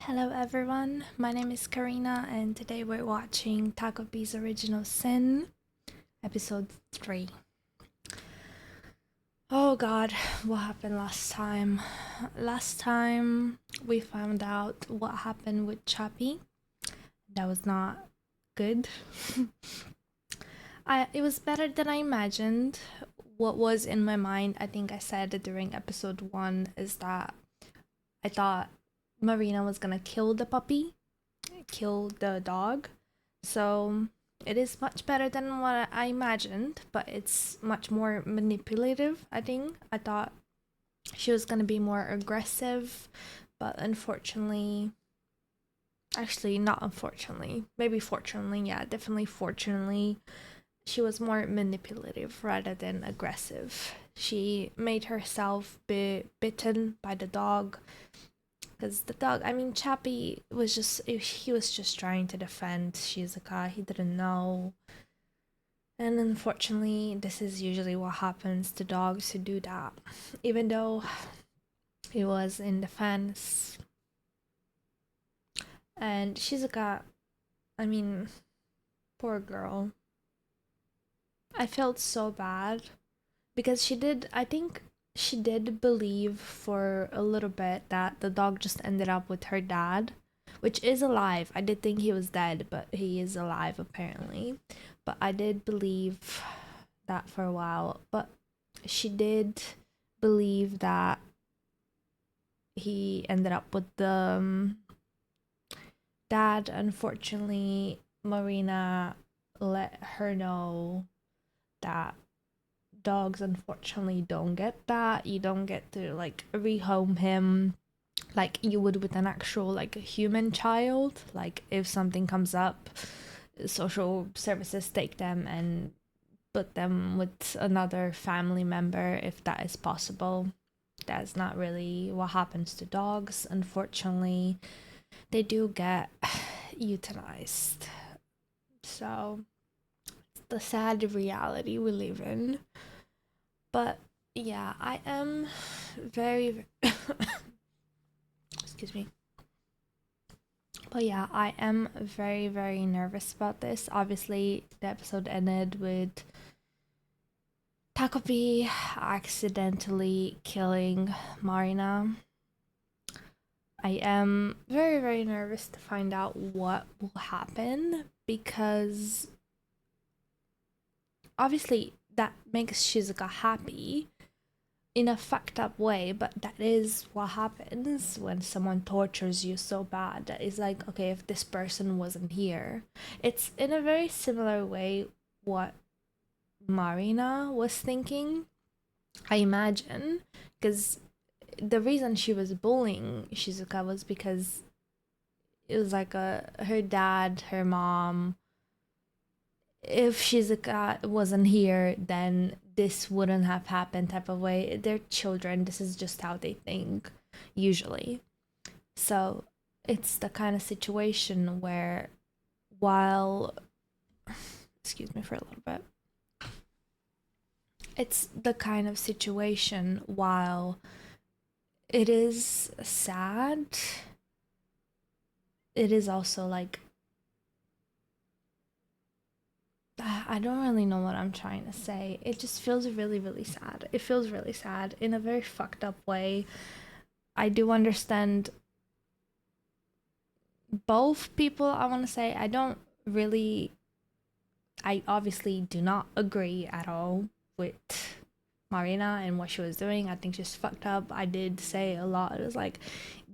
Hello everyone, my name is Karina and today we're watching Takopi's Original Sin, episode 3. Oh god, what happened last time? Last time we found out what happened with Chappie. That was not good. It was better than I imagined. What was in my mind, I think I said during episode 1, is that I thought Marina was gonna kill the puppy, kill the dog. So it is much better than what I imagined, but it's much more manipulative, I think. I thought she was gonna be more aggressive, but unfortunately, actually, not unfortunately, maybe fortunately, yeah, definitely fortunately, she was more manipulative rather than aggressive. She made herself be bitten by the dog because the dog, I mean, Chappie was he was just trying to defend Shizuka. He didn't know. And unfortunately, this is usually what happens to dogs who do that. Even though he was in defense. And Shizuka, I mean, poor girl. I felt so bad because I think she did believe for a little bit that the dog just ended up with her dad, which is alive. I did think he was dead, but he is alive apparently. But I did believe that for a while. But she did believe that he ended up with the dad. Unfortunately, Marina let her know that dogs unfortunately don't get that. You don't get to like rehome him like you would with an actual like a human child. Like if something comes up, social services take them and put them with another family member if that is possible. That's not really what happens to dogs. Unfortunately, they do get euthanized. So it's the sad reality we live in. But yeah, I am very excuse me. But yeah, I am very, very nervous about this. Obviously, the episode ended with Takopi accidentally killing Marina. I am very, very nervous to find out what will happen because obviously that makes Shizuka happy in a fucked up way, but that is what happens when someone tortures you so bad. That is like, okay, if this person wasn't here, it's in a very similar way what Marina was thinking, I imagine, because the reason she was bullying Shizuka was because it was like her dad, her mom. If Shizuka wasn't here, then this wouldn't have happened type of way. They're children. This is just how they think, usually. So it's the kind of situation where while excuse me for a little bit. It's the kind of situation while it is sad, it is also like I don't really know what I'm trying to say. It just feels really, really sad. It feels really sad in a very fucked up way. I do understand both people, I want to say. I obviously do not agree at all with Marina and what she was doing. I think she's fucked up. I did say a lot. It was like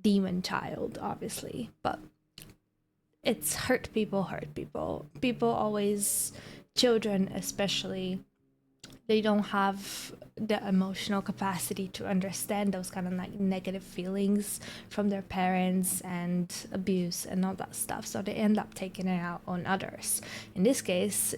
demon child, obviously. But it's hurt people hurt people. People always, children especially, they don't have the emotional capacity to understand those kind of like negative feelings from their parents and abuse and all that stuff. So they end up taking it out on others. In this case,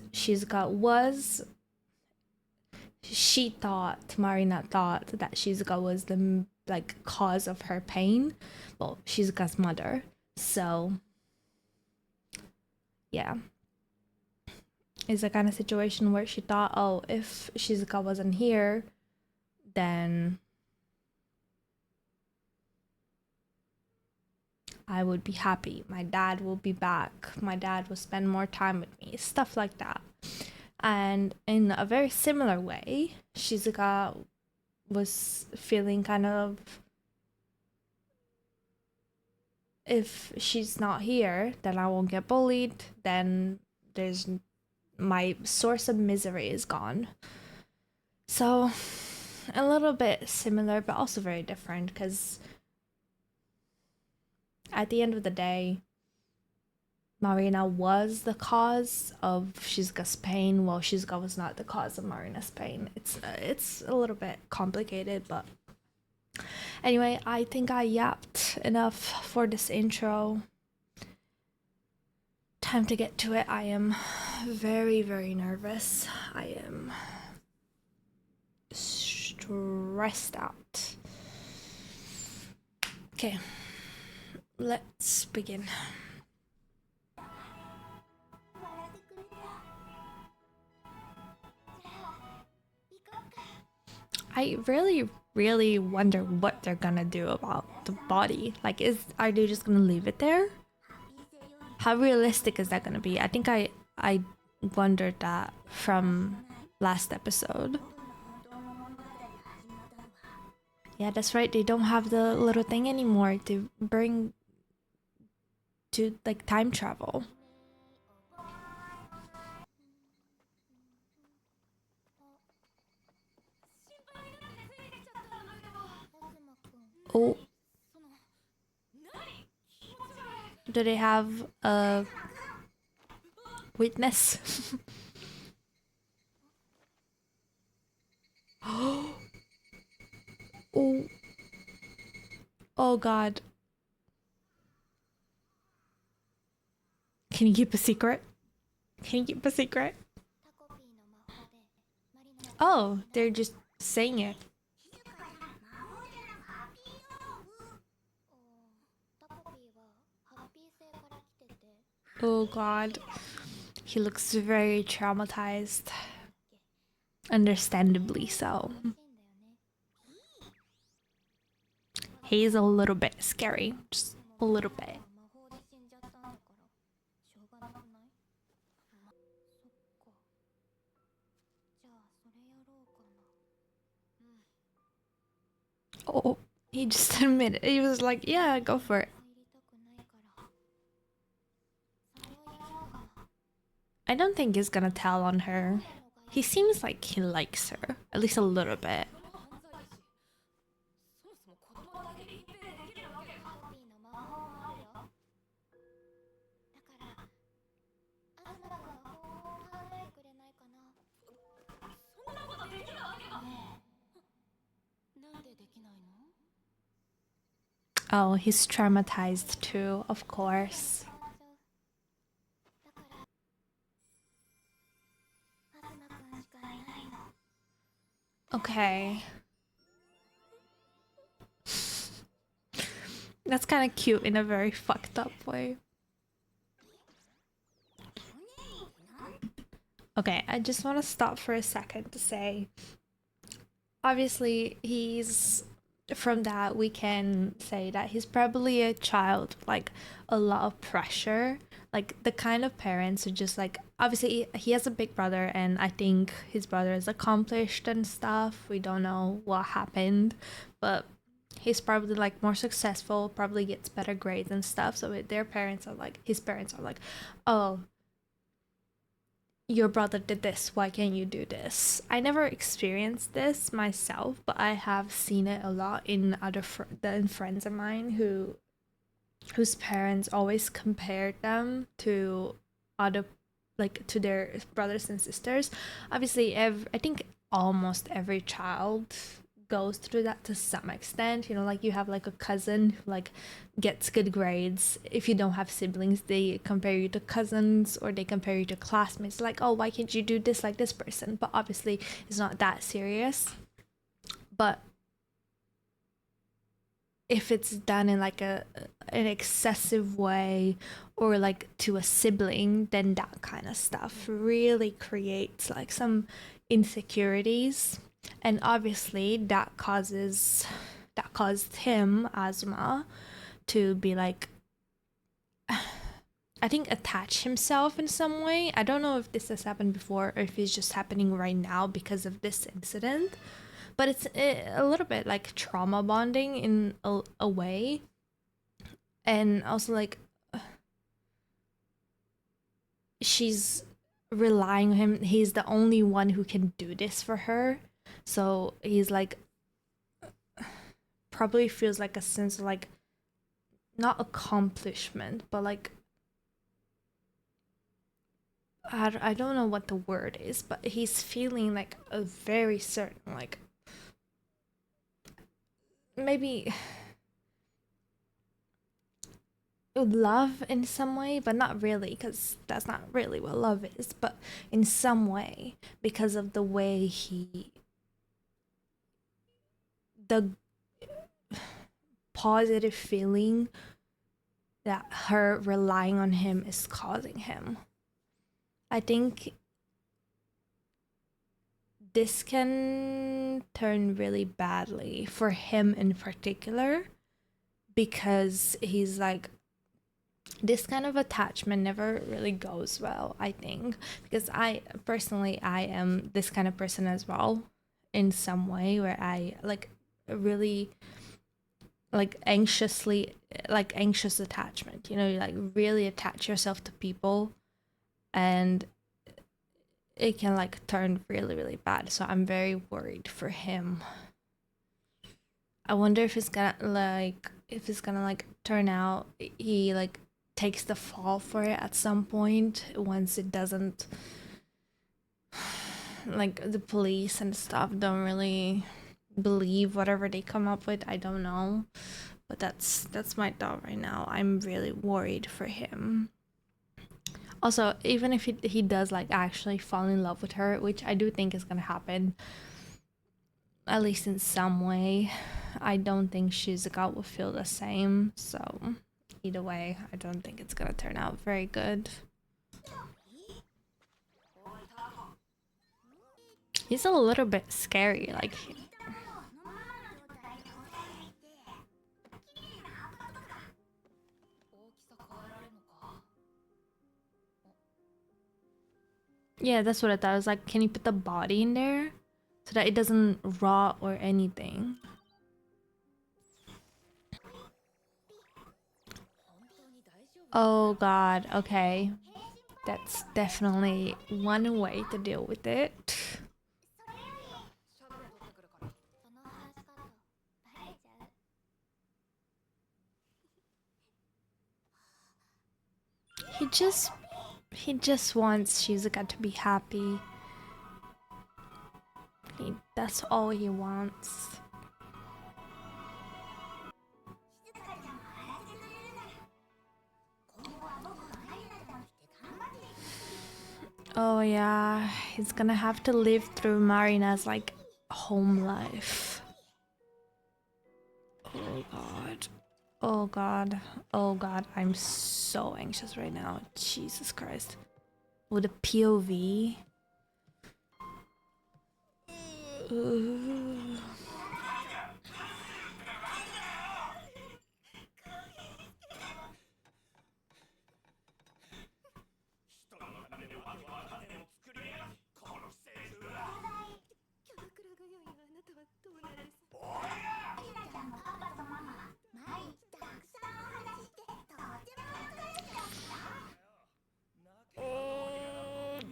Marina thought that Shizuka was the like cause of her pain. Well, Shizuka's mother. So yeah, it's a kind of situation where she thought, oh, if Shizuka wasn't here, then I would be happy. My dad will be back. My dad will spend more time with me. Stuff like that. And in a very similar way, Shizuka was feeling kind of, if she's not here, then I won't get bullied. Then there's my source of misery is gone. So a little bit similar, but also very different because at the end of the day, Marina was the cause of Shizuka's pain, while Shizuka was not the cause of Marina's pain. It's a little bit complicated, but anyway, I think I yapped enough for this intro. Time to get to it. I am very, very nervous. I am stressed out. Okay, let's begin. I really wonder what they're gonna do about the body. Like, are they just gonna leave it there? How realistic is that gonna be? I think I wondered that from last episode. Yeah, that's right. They don't have the little thing anymore to bring to like time travel. Oh, do they have a witness? Oh, oh God. Can you keep a secret? Can you keep a secret? Oh, they're just saying it. Oh God. He looks very traumatized. Understandably so. He's a little bit scary. Just a little bit. Oh, he just admitted. He was like, yeah, go for it. I don't think he's gonna tell on her. He seems like he likes her, at least a little bit. Oh, he's traumatized too, of course. Okay. That's kind of cute in a very fucked up way. Okay, I just want to stop for a second to say, obviously, from that we can say that he's probably a child, like a lot of pressure, like the kind of parents who just like, obviously he has a big brother and I think his brother is accomplished and stuff. We don't know what happened, but he's probably like more successful, probably gets better grades and stuff. So their parents are like, his parents are like, oh, your brother did this, why can't you do this? I never experienced this myself, but I have seen it a lot in other in friends of mine whose parents always compared them to other, like to their brothers and sisters. Obviously I think almost every child goes through that to some extent, you know, like you have like a cousin who like gets good grades. If you don't have siblings, they compare you to cousins or they compare you to classmates, like, oh, why can't you do this like this person? But obviously it's not that serious. But if it's done in like an excessive way or like to a sibling, then that kind of stuff really creates like some insecurities. And obviously that caused him, Azuma, to be like, I think, attach himself in some way. I don't know if this has happened before or if it's just happening right now because of this incident, but it's a little bit like trauma bonding in a way. And also, like, she's relying on him. He's the only one who can do this for her. So he's like, probably feels like a sense of like, not accomplishment, but like, I don't know what the word is, but he's feeling like a very certain, like, maybe love in some way, but not really, because that's not really what love is, but in some way, because of the way the positive feeling that her relying on him is causing him. I think this can turn really badly for him in particular, because he's like, this kind of attachment never really goes well, I think, because I personally, I am this kind of person as well, in some way, where I like really like anxious attachment, you know, you like really attach yourself to people, and it can like turn really, really bad. So I'm very worried for him. I wonder if it's gonna like turn out he like takes the fall for it at some point, once it doesn't, like, the police and stuff don't really believe whatever they come up with. I don't know, but that's my thought right now. I'm really worried for him. Also, even if he does like actually fall in love with her, which I do think is gonna happen, at least in some way, I don't think Shizuka will feel the same. So either way, I don't think it's gonna turn out very good. He's a little bit scary, like, yeah, that's what I thought. I was like, can you put the body in there so that it doesn't rot or anything? Oh god, okay. That's definitely one way to deal with it. He just he just wants Shizuka to be happy. That's all he wants. Oh yeah, he's gonna have to live through Marina's like home life. Oh god. Oh god. Oh god, I'm so anxious right now. Jesus Christ. With a POV.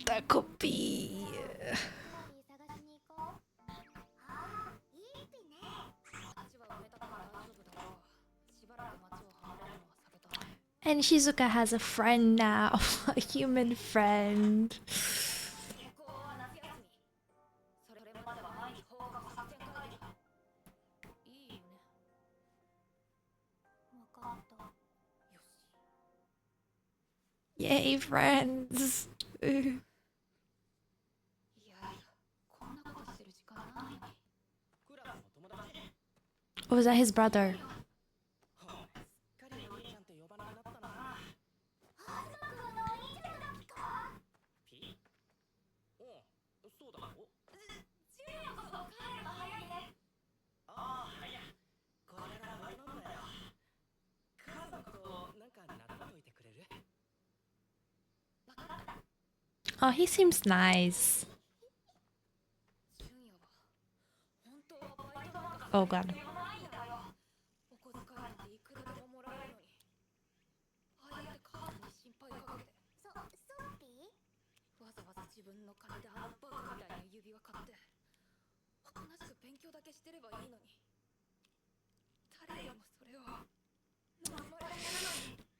Takopi. And Shizuka has a friend now, a human friend. Yay, friends. Or was that his brother? Oh, he seems nice. Oh god.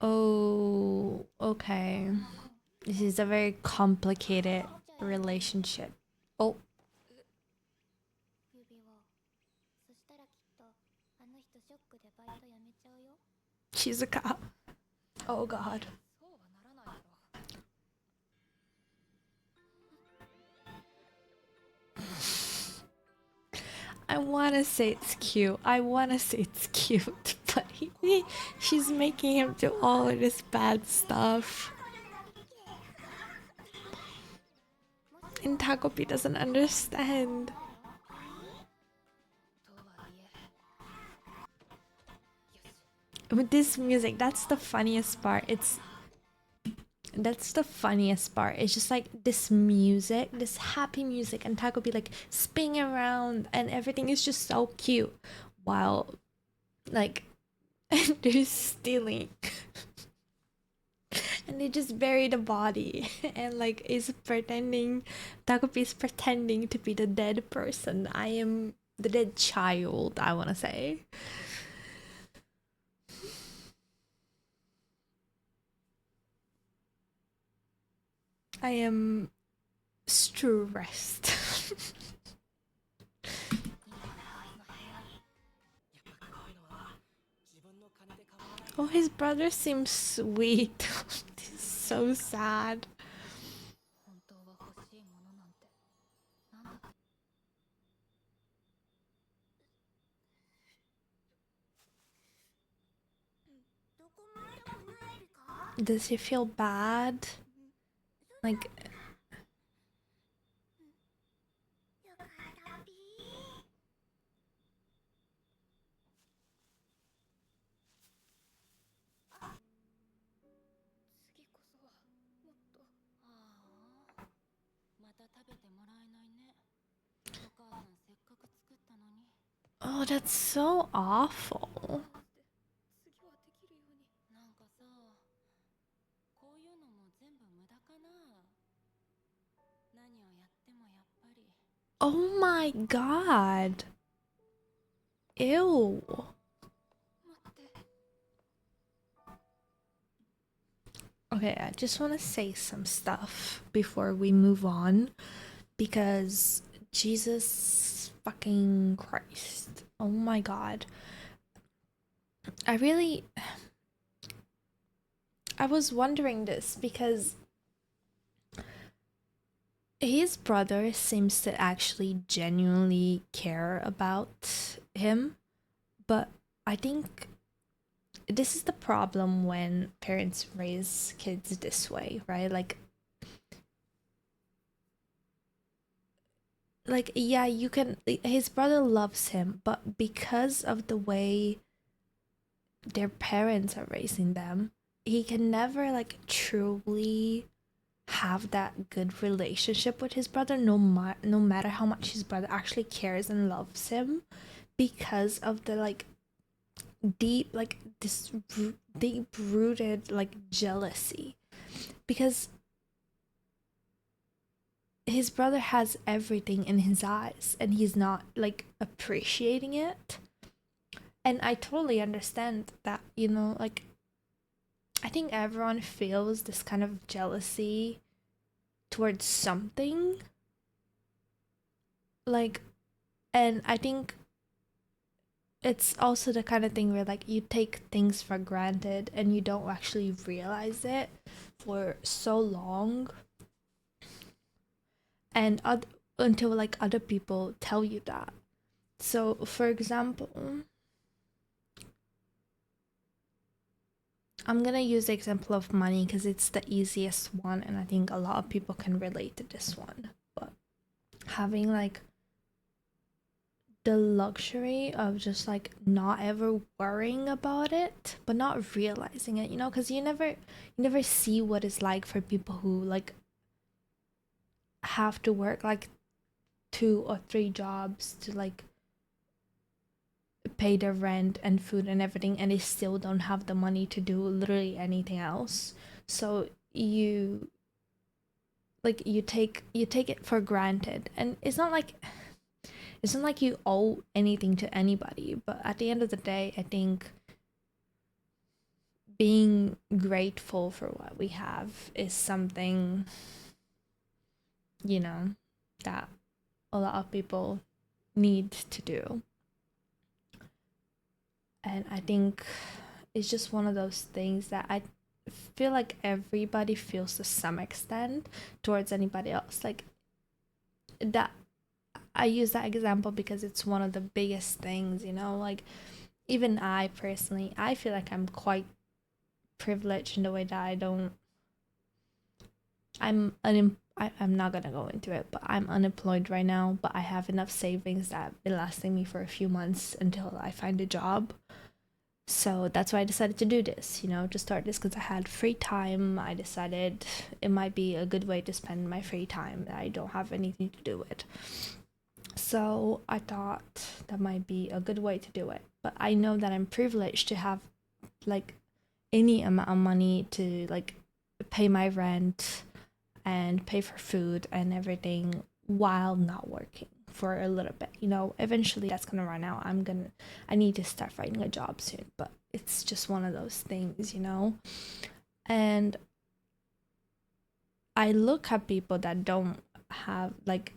Oh, okay. This is a very complicated relationship. Oh, she's a cop. Oh god. I wanna say it's cute. I wanna say it's cute, but she's making him do all of this bad stuff. And Takopi doesn't understand. With this music, that's the funniest part. That's the funniest part. It's just like this music, this happy music, and Takopi like spinning around, and everything is just so cute. While like they're stealing, and they just bury the body, and like is pretending. Takopi is pretending to be the dead person. I am the dead child. I wanna say. I am stressed. Oh, his brother seems sweet. He's so sad. Does he feel bad? Like, oh, that's so awful. Oh my god. Ew. Okay, I just want to say some stuff before we move on because Jesus fucking Christ. Oh my god. I really I was wondering this because his brother seems to actually genuinely care about him, but I think this is the problem when parents raise kids this way, right? Like yeah, you can his brother loves him, but because of the way their parents are raising them, he can never like truly have that good relationship with his brother no matter how much his brother actually cares and loves him because of the like deep like this deep rooted like jealousy because his brother has everything in his eyes and he's not like appreciating it. And I totally understand that, you know, like I think everyone feels this kind of jealousy towards something. Like, and I think it's also the kind of thing where like you take things for granted and you don't actually realize it for so long and until like other people tell you that. So, for example, I'm gonna use the example of money because it's the easiest one, and I think a lot of people can relate to this one. But having like the luxury of just like not ever worrying about it, but not realizing it, you know, because you never see what it's like for people who like have to work like 2 or 3 jobs to like pay their rent and food and everything, and they still don't have the money to do literally anything else. So you take it for granted, and it's not like you owe anything to anybody, but at the end of the day, I think being grateful for what we have is something, you know, that a lot of people need to do. And I think it's just one of those things that I feel like everybody feels to some extent towards anybody else. Like that, I use that example because it's one of the biggest things, like even I personally, I feel like I'm quite privileged in the way that I'm not gonna go into it, but I'm unemployed right now, but I have enough savings that have been lasting me for a few months until I find a job. So that's why I decided to do this, to start this because I had free time. I decided it might be a good way to spend my free time that I don't have anything to do with. So I thought that might be a good way to do it. But I know that I'm privileged to have like any amount of money to like pay my rent and pay for food and everything while not working for a little bit. Eventually that's gonna run out. I need to start finding a job soon, but it's just one of those things. And I look at people that don't have like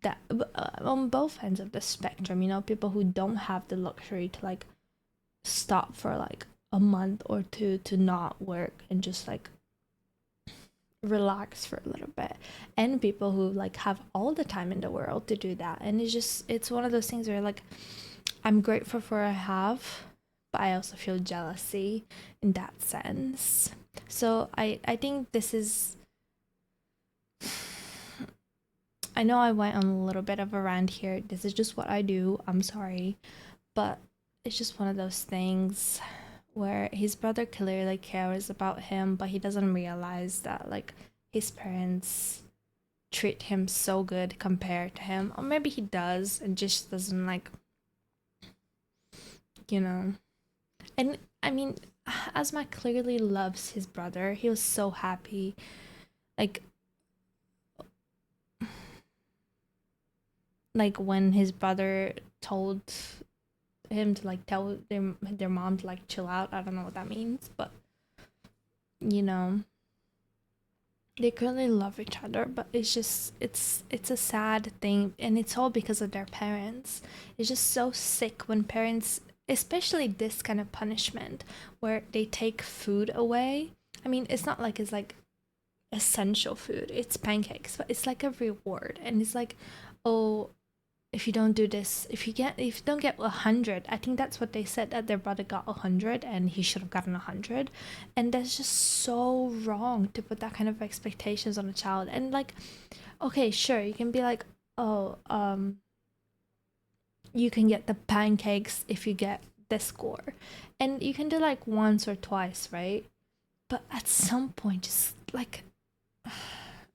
that on both ends of the spectrum, people who don't have the luxury to like stop for like a month or two to not work and just like relax for a little bit, and people who like have all the time in the world to do that. And it's one of those things where like I'm grateful for what I have, but I also feel jealousy in that sense. So I think this is, I know I went on a little bit of a rant here. This is just what I do. I'm sorry, but it's just one of those things where his brother clearly cares about him, but he doesn't realize that like his parents treat him so good compared to him. Or maybe he does and just doesn't like, you know. And I mean, Asma clearly loves his brother. He was so happy. Like when his brother told him to like tell their mom to like chill out. I don't know what that means, but you know, they clearly love each other, but it's a sad thing, and it's all because of their parents. It's just so sick when parents, especially this kind of punishment where they take food away. I mean, it's not like it's like essential food, it's pancakes, but it's like a reward, and it's like, oh, if you don't do this, if you don't get 100, I think that's what they said, that their brother got 100 and he should have gotten 100. And that's just so wrong to put that kind of expectations on a child. And like, okay, sure, you can be like, oh, you can get the pancakes if you get this score, and you can do like once or twice, right? But at some point, just like,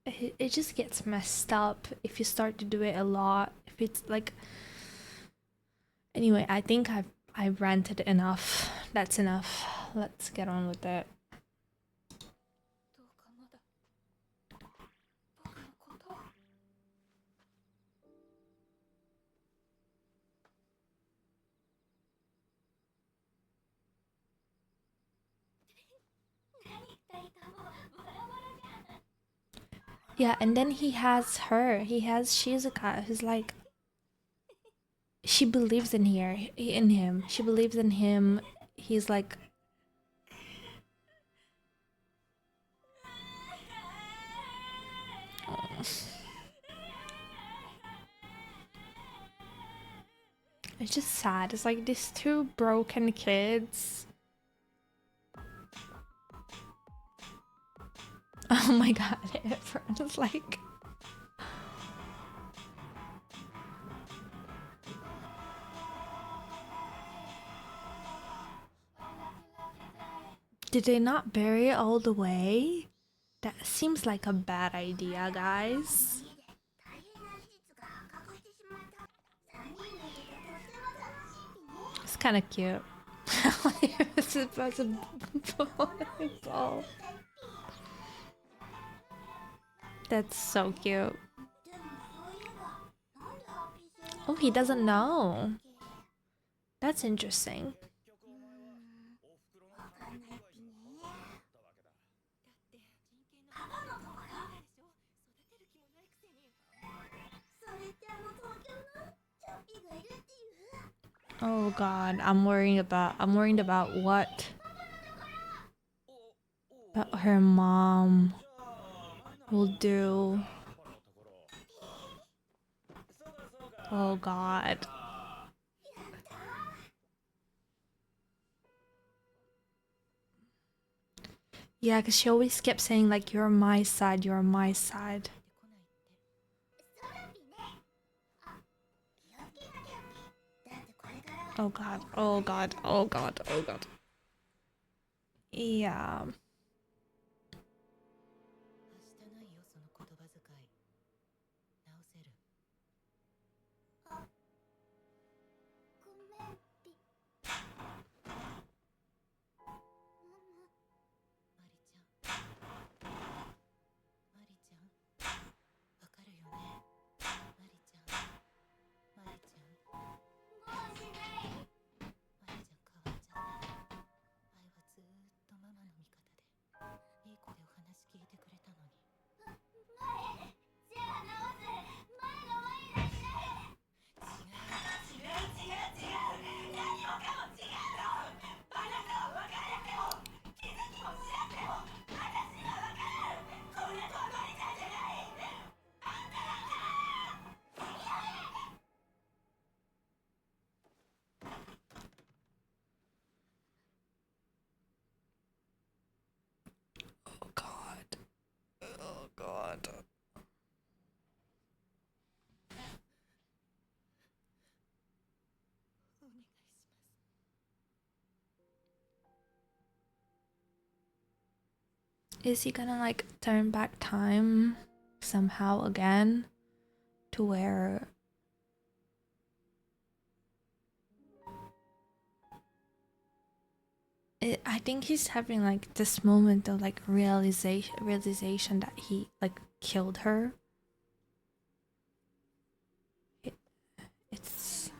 it just gets messed up if you start to do it a lot. If it's like, anyway, I think I've ranted enough. That's enough. Let's get on with it. Yeah, and then he has her. He has Shizuka, who's like, she believes in him. She believes in him. He's like, it's just sad. It's like these two broken kids. Oh my god, everyone's like, did they not bury it all the way? That seems like a bad idea, guys. It's kind of cute. It's a ball. That's so cute. Oh, he doesn't know. That's interesting. Oh god, I'm worried about what her mom will do. Oh god. Yeah, because she always kept saying like, you're my side, you're my side. Oh god, oh god, oh god, oh god. Yeah. Oh god. Oh god. Is he gonna like turn back time somehow again to where I think he's having like this moment of like realization that he like killed her. It, it's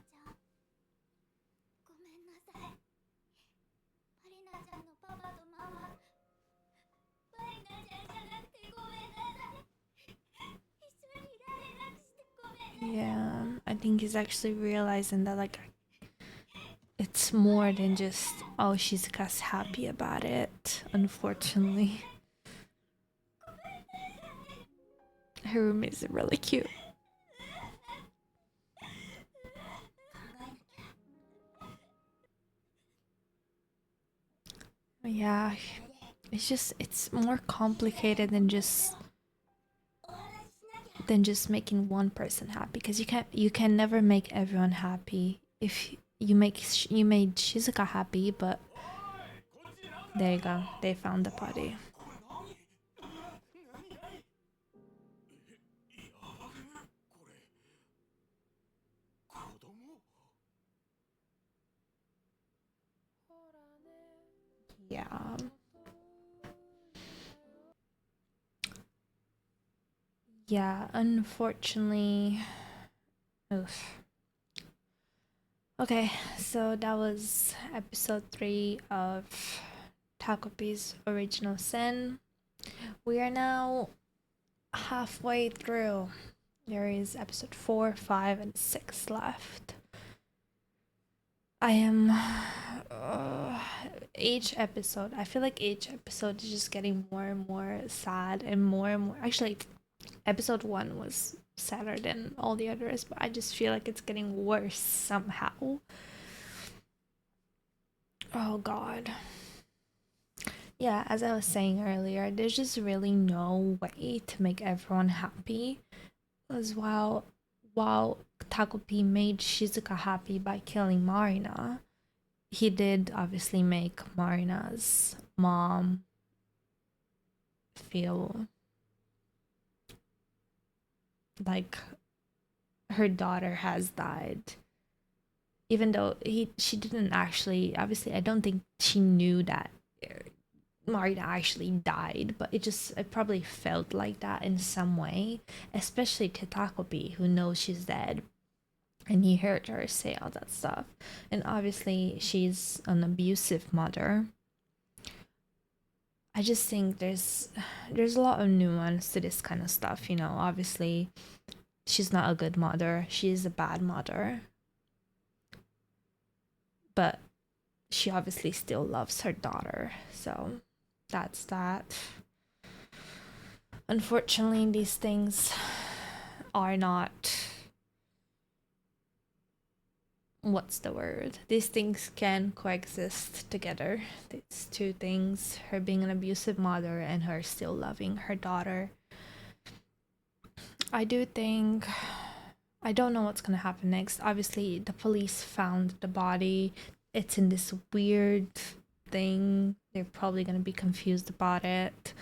yeah, I think he's actually realizing that like it's more than just, oh, she's just happy about it, unfortunately. Her room is really cute. Yeah, it's more complicated than just making one person happy, because you can never make everyone happy. If you made Shizuka happy, but there you go, they found the party. Yeah. Yeah, unfortunately. Oof. Okay, so that was episode 3 of Takopi's Original Sin. We are now halfway through. There is episode 4, 5, and 6 left. I am. Each episode, I feel like each episode is just getting more and more sad and more. Actually, episode 1 was sadder than all the others, but I just feel like it's getting worse somehow. Oh god. Yeah, as I was saying earlier, there's just really no way to make everyone happy. Because while Takopi made Shizuka happy by killing Marina, he did obviously make Marina's mom feel like her daughter has died, even though she didn't actually, obviously I don't think she knew that Marina actually died, but it probably felt like that in some way, especially to Takopi, who knows she's dead, and he heard her say all that stuff. And obviously she's an abusive mother. I just think there's a lot of nuance to this kind of stuff, you know. Obviously she's not a good mother, she is a bad mother, but she obviously still loves her daughter. So that's that. Unfortunately, these things are not, what's the word? These things can coexist together. These two things, her being an abusive mother and her still loving her daughter. I do think, I don't know what's gonna happen next. Obviously, the police found the body. It's in this weird thing. They're probably gonna be confused about it.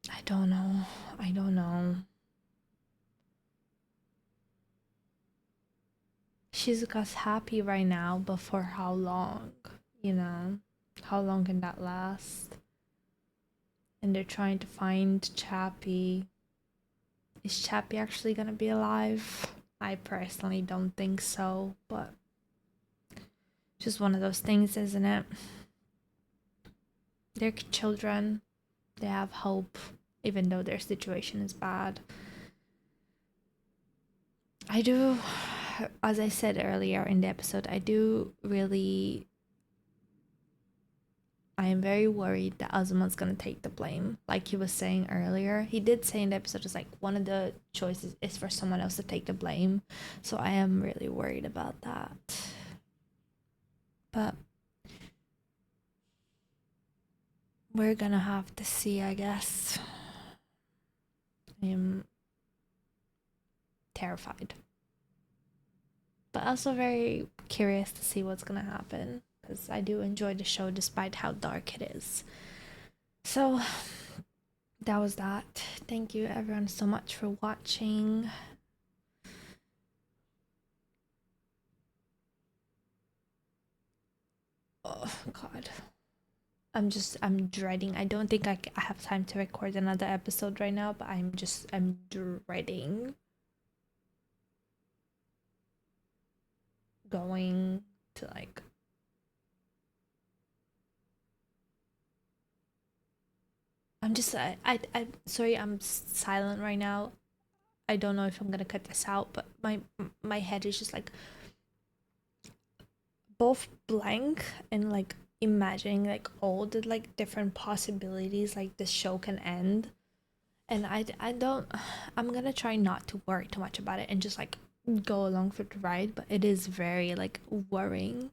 I don't know. I don't know. Shizuka's happy right now, but for how long? You know? How long can that last? And they're trying to find Chappie. Is Chappie actually gonna be alive? I personally don't think so, but just one of those things, isn't it? They're children. They have hope, even though their situation is bad. I do, as I said earlier in the episode, I am very worried that Azuma's gonna take the blame. Like he was saying earlier, he did say in the episode, it's like one of the choices is for someone else to take the blame. So I am really worried about that. But we're gonna have to see, I guess. I am terrified, but also very curious to see what's gonna happen, because I do enjoy the show despite how dark it is. So that was that. Thank you everyone so much for watching. Oh god, I'm dreading. I don't think I have time to record another episode right now, but I'm dreading going to like, I'm sorry, I'm silent right now. I don't know if I'm gonna cut this out, but my head is just like both blank and like imagining like all the like different possibilities like this show can end. And I don't, I'm gonna try not to worry too much about it and just like go along for the ride, but it is very like worrying.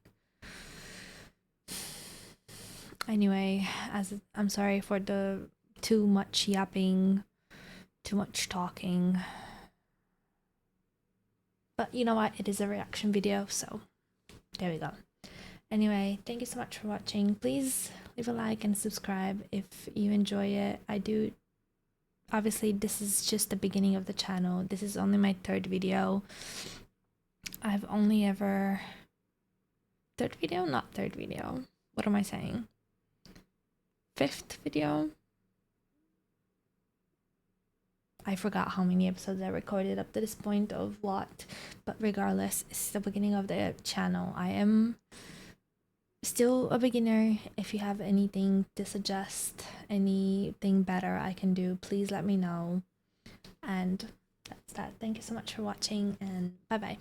Anyway, as I'm sorry for the too much yapping, too much talking. But you know what? It is a reaction video, so there we go. Anyway, thank you so much for watching. Please leave a like and subscribe if you enjoy it. I do. Obviously, this is just the beginning of the channel. This is only my third video. I've only ever... Third video? Not third video. What am I saying? Fifth video? I forgot how many episodes I recorded up to this point of what, but regardless, it's the beginning of the channel. I am still a beginner. If you have anything to suggest, anything better I can do, please let me know. And that's that. Thank you so much for watching, and bye bye.